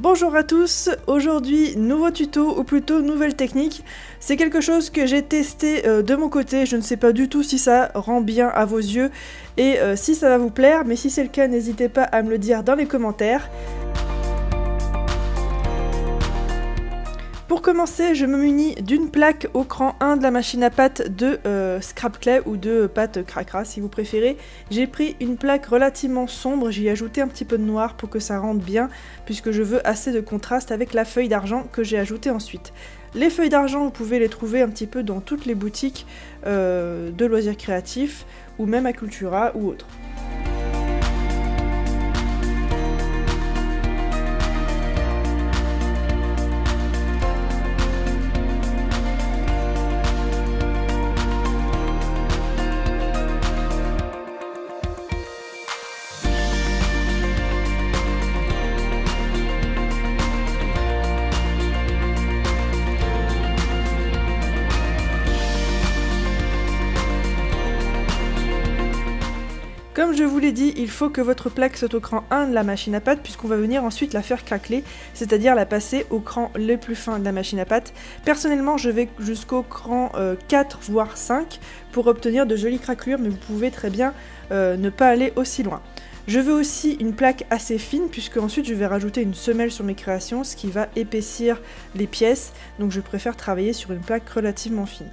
Bonjour à tous, aujourd'hui nouveau tuto ou plutôt nouvelle technique. C'est quelque chose que j'ai testé de mon côté, je ne sais pas du tout si ça rend bien à vos yeux et si ça va vous plaire, mais si c'est le cas n'hésitez pas à me le dire dans les commentaires. Pour commencer, je me munis d'une plaque au cran 1 de la machine à pâte de scrap clay ou de pâte cracra si vous préférez. J'ai pris une plaque relativement sombre, j'y ai ajouté un petit peu de noir pour que ça rende bien puisque je veux assez de contraste avec la feuille d'argent que j'ai ajoutée ensuite. Les feuilles d'argent, vous pouvez les trouver un petit peu dans toutes les boutiques de loisirs créatifs ou même à Cultura ou autres. Comme je vous l'ai dit, il faut que votre plaque soit au cran 1 de la machine à pâte puisqu'on va venir ensuite la faire craqueler, c'est-à-dire la passer au cran le plus fin de la machine à pâte. Personnellement, je vais jusqu'au cran 4 voire 5 pour obtenir de jolies craquelures, mais vous pouvez très bien ne pas aller aussi loin. Je veux aussi une plaque assez fine puisque ensuite je vais rajouter une semelle sur mes créations, ce qui va épaissir les pièces, donc je préfère travailler sur une plaque relativement fine.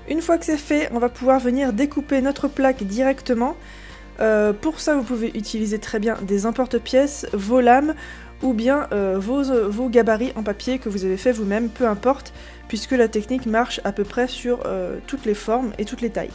Une fois que c'est fait, on va pouvoir venir découper notre plaque directement. Pour ça, vous pouvez utiliser très bien des emporte-pièces, vos lames ou bien vos gabarits en papier que vous avez fait vous-même, peu importe, puisque la technique marche à peu près sur toutes les formes et toutes les tailles.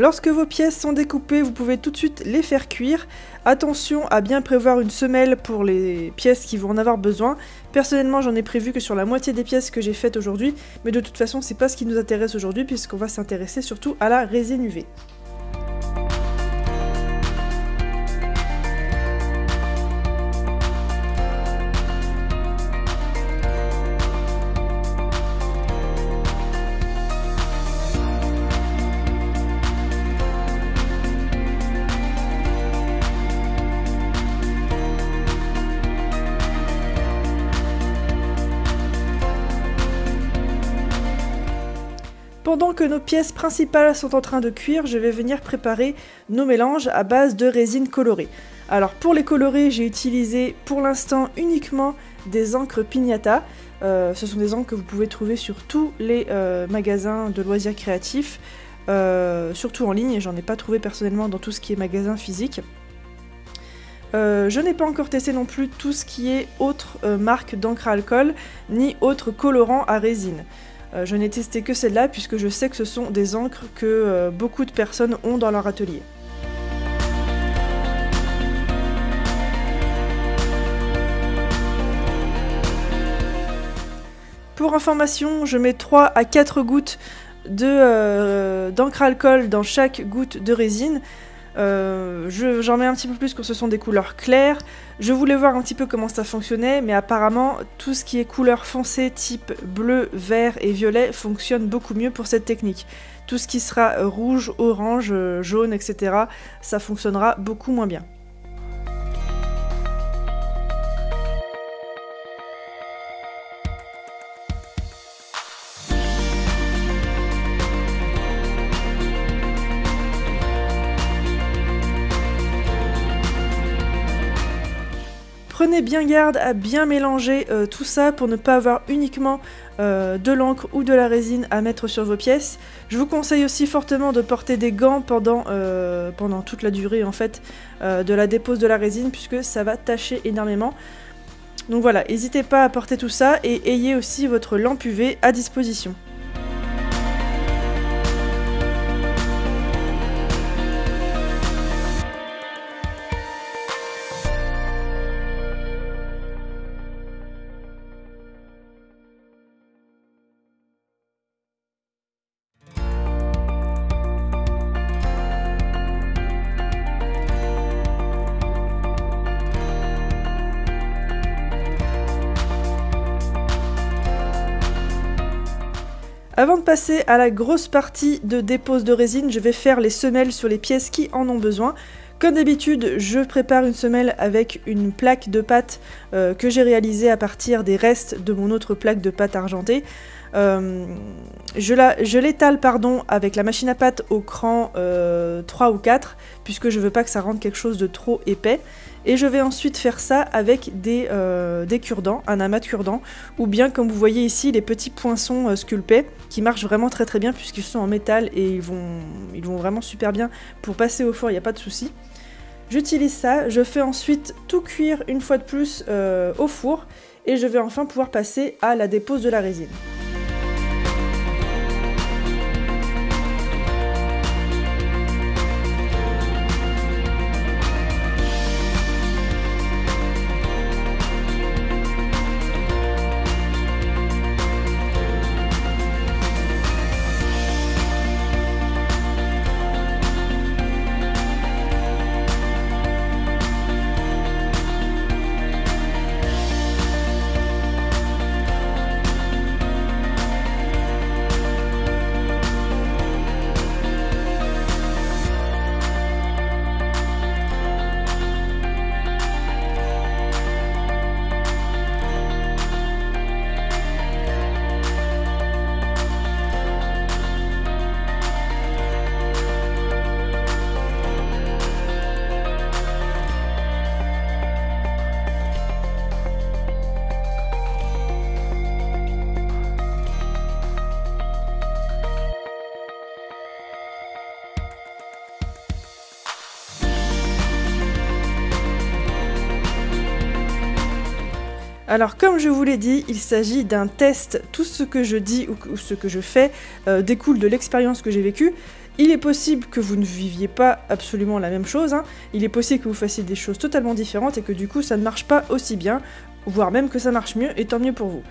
Lorsque vos pièces sont découpées, vous pouvez tout de suite les faire cuire. Attention à bien prévoir une semelle pour les pièces qui vont en avoir besoin. Personnellement, j'en ai prévu que sur la moitié des pièces que j'ai faites aujourd'hui, mais de toute façon, c'est pas ce qui nous intéresse aujourd'hui puisqu'on va s'intéresser surtout à la résine UV. Pendant que nos pièces principales sont en train de cuire, je vais venir préparer nos mélanges à base de résine colorée. Alors pour les colorer, j'ai utilisé pour l'instant uniquement des encres Pignata. Ce sont des encres que vous pouvez trouver sur tous les magasins de loisirs créatifs, surtout en ligne, et j'en ai pas trouvé personnellement dans tout ce qui est magasin physique. Je n'ai pas encore testé non plus tout ce qui est autre marque d'encre à alcool, ni autre colorant à résine. Je n'ai testé que celle-là puisque je sais que ce sont des encres que beaucoup de personnes ont dans leur atelier. Pour information, je mets 3 à 4 gouttes d'encre à alcool dans chaque goutte de résine. J'en mets un petit peu plus quand ce sont des couleurs claires. Je voulais voir un petit peu comment ça fonctionnait, mais apparemment tout ce qui est couleur foncée type bleu, vert et violet fonctionne beaucoup mieux pour cette technique. Tout ce qui sera rouge, orange, jaune, etc. ça fonctionnera beaucoup moins bien. Prenez bien garde à bien mélanger tout ça pour ne pas avoir uniquement de l'encre ou de la résine à mettre sur vos pièces. Je vous conseille aussi fortement de porter des gants pendant toute la durée en fait de la dépose de la résine, puisque ça va tacher énormément. Donc voilà, n'hésitez pas à porter tout ça et ayez aussi votre lampe UV à disposition. Avant de passer à la grosse partie de dépose de résine, je vais faire les semelles sur les pièces qui en ont besoin. Comme d'habitude, je prépare une semelle avec une plaque de pâte que j'ai réalisée à partir des restes de mon autre plaque de pâte argentée. Je l'étale avec la machine à pâte au cran 3 ou 4, puisque je veux pas que ça rende quelque chose de trop épais. Et je vais ensuite faire ça avec des cure-dents, un amas de cure-dents, ou bien comme vous voyez ici les petits poinçons sculptés, qui marchent vraiment très très bien puisqu'ils sont en métal et ils vont vraiment super bien pour passer au four, il n'y a pas de souci. J'utilise ça, je fais ensuite tout cuire une fois de plus au four, et je vais enfin pouvoir passer à la dépose de la résine. Alors comme je vous l'ai dit, il s'agit d'un test. Tout ce que je dis ou ce que je fais découle de l'expérience que j'ai vécue. Il est possible que vous ne viviez pas absolument la même chose, hein. Il est possible que vous fassiez des choses totalement différentes et que du coup ça ne marche pas aussi bien, voire même que ça marche mieux, et tant mieux pour vous.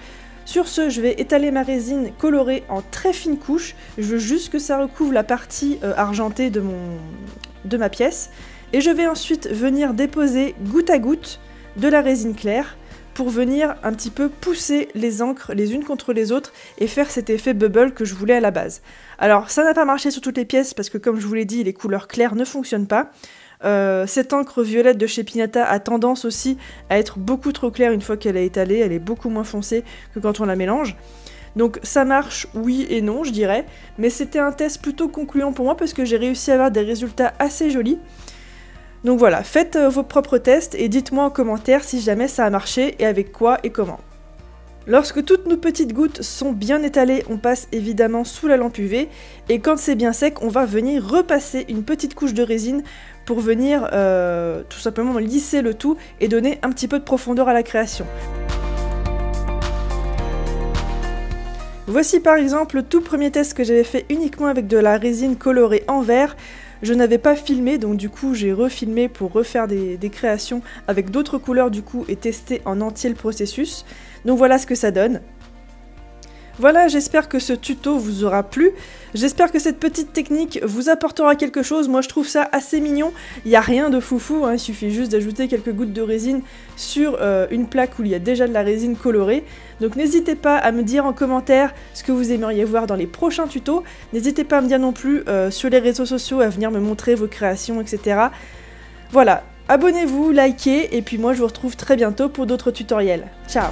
Sur ce, je vais étaler ma résine colorée en très fines couches. Je veux juste que ça recouvre la partie argentée de ma pièce. Et je vais ensuite venir déposer goutte à goutte de la résine claire pour venir un petit peu pousser les encres les unes contre les autres et faire cet effet bubble que je voulais à la base. Alors ça n'a pas marché sur toutes les pièces parce que comme je vous l'ai dit, les couleurs claires ne fonctionnent pas. Cette encre violette de chez Pinata a tendance aussi à être beaucoup trop claire une fois qu'elle est étalée, elle est beaucoup moins foncée que quand on la mélange. Donc ça marche oui et non je dirais, mais c'était un test plutôt concluant pour moi parce que j'ai réussi à avoir des résultats assez jolis. Donc voilà, faites vos propres tests et dites-moi en commentaire si jamais ça a marché et avec quoi et comment. Lorsque toutes nos petites gouttes sont bien étalées, on passe évidemment sous la lampe UV et quand c'est bien sec, on va venir repasser une petite couche de résine pour venir tout simplement lisser le tout et donner un petit peu de profondeur à la création. Voici par exemple le tout premier test que j'avais fait uniquement avec de la résine colorée en vert. Je n'avais pas filmé, donc du coup j'ai refilmé pour refaire des créations avec d'autres couleurs du coup et tester en entier le processus. Donc voilà ce que ça donne. Voilà, j'espère que ce tuto vous aura plu. J'espère que cette petite technique vous apportera quelque chose. Moi je trouve ça assez mignon. Il n'y a rien de foufou, hein. Il suffit juste d'ajouter quelques gouttes de résine sur une plaque où il y a déjà de la résine colorée. Donc n'hésitez pas à me dire en commentaire ce que vous aimeriez voir dans les prochains tutos. N'hésitez pas à me dire non plus sur les réseaux sociaux, à venir me montrer vos créations, etc. Voilà, abonnez-vous, likez, et puis moi je vous retrouve très bientôt pour d'autres tutoriels. Ciao!